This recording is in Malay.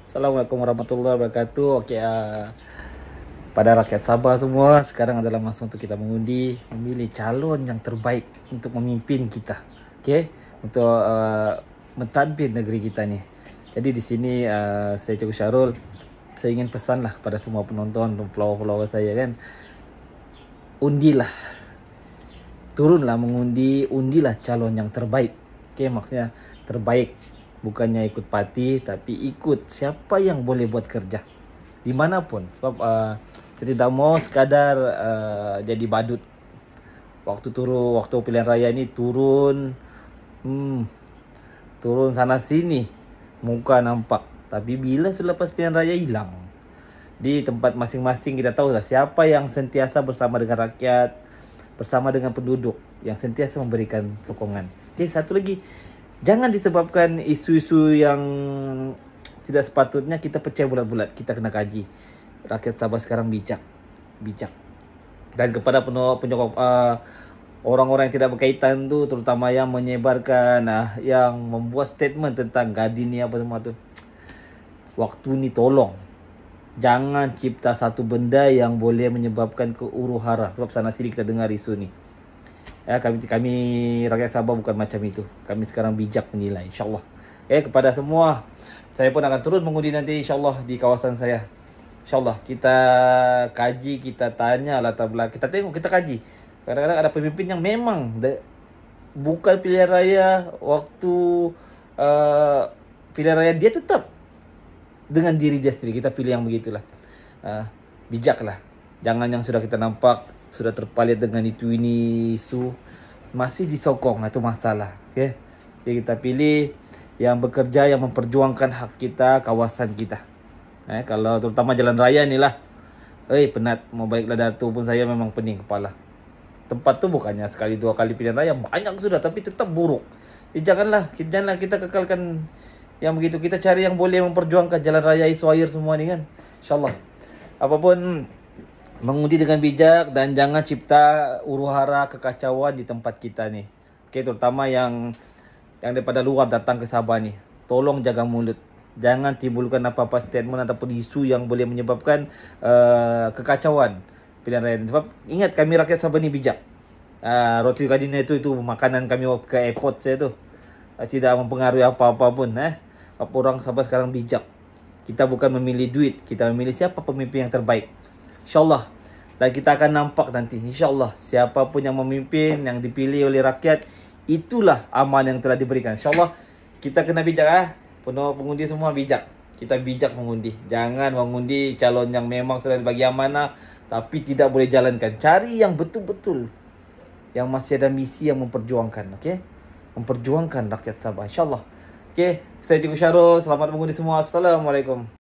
Assalamualaikum warahmatullahi wabarakatuh. Okey, pada rakyat Sabah semua, sekarang adalah masa untuk kita mengundi, memilih calon yang terbaik untuk memimpin kita. Okey, untuk mentadbir negeri kita ni. Jadi di sini saya Cikgu Syarul, saya ingin pesanlah kepada semua penonton, follower saya kan. Undilah. Turunlah mengundi, undilah calon yang terbaik. Okey, maksudnya terbaik. Bukannya ikut parti, tapi ikut siapa yang boleh buat kerja dimanapun. Sebab saya tidak mau sekadar jadi badut. Waktu pilihan raya ni turun sana sini, muka nampak, tapi bila selepas pilihan raya hilang. Di tempat masing-masing kita tahu lah siapa yang sentiasa bersama dengan rakyat, bersama dengan penduduk, yang sentiasa memberikan sokongan. Okey, satu lagi, jangan disebabkan isu-isu yang tidak sepatutnya kita percaya bulat-bulat. Kita kena kaji. Rakyat Sabah sekarang bijak. Dan kepada penyokong orang-orang yang tidak berkaitan tu, terutama yang menyebarkan, yang membuat statement tentang Gadin ni apa semua tu, waktu ni tolong jangan cipta satu benda yang boleh menyebabkan keuruhara. Sebab sana sini kita dengar isu ni. Ya, kami rakyat Sabah bukan macam itu. Kami sekarang bijak menilai, insyaAllah. Kepada semua, saya pun akan turun mengundi nanti insyaAllah di kawasan saya. InsyaAllah kita kaji, kita tanya latar belakang, kita tengok, kita kaji. Kadang-kadang ada pemimpin yang memang bukan pilihan raya, waktu pilihan raya dia tetap dengan diri dia sendiri. Kita pilih yang begitulah. Bijaklah. Jangan yang sudah kita nampak sudah terpalit dengan ini isu masih disokong, itu masalah. Okey. Jadi kita pilih yang bekerja, yang memperjuangkan hak kita, kawasan kita. Kalau terutama jalan raya ni lah. Penat mau balik Ladatu pun saya memang pening kepala. Tempat tu bukannya sekali dua kali pilihan raya, banyak sudah, tapi tetap buruk. Janganlah kita kekalkan yang begitu. Kita cari yang boleh memperjuangkan jalan raya, isu air semua ni kan. InsyaAllah. Apapun, mengundi dengan bijak dan jangan cipta huru-hara, kekacauan di tempat kita ni. Okey, terutama yang daripada luar datang ke Sabah ni. Tolong jaga mulut. Jangan timbulkan apa-apa statement ataupun isu yang boleh menyebabkan kekacauan pilihan raya. Sebab ingat, kami rakyat Sabah ni bijak. Roti Gadin itu makanan kami ke airport saya tu. Tidak mempengaruhi apa-apa pun. Apa orang Sabah sekarang bijak. Kita bukan memilih duit, kita memilih siapa pemimpin yang terbaik. InsyaAllah. Dan kita akan nampak nanti, InsyaAllah, siapapun yang memimpin, yang dipilih oleh rakyat, itulah aman yang telah diberikan. InsyaAllah, kita kena bijak. Pengundi semua bijak. Kita bijak mengundi. Jangan mengundi calon yang memang sudah dibagi amanah, tapi tidak boleh jalankan. Cari yang betul-betul, yang masih ada misi yang memperjuangkan. Okey? Memperjuangkan rakyat Sabah. InsyaAllah. Okey, saya Cikgu Syarul. Selamat mengundi semua. Assalamualaikum.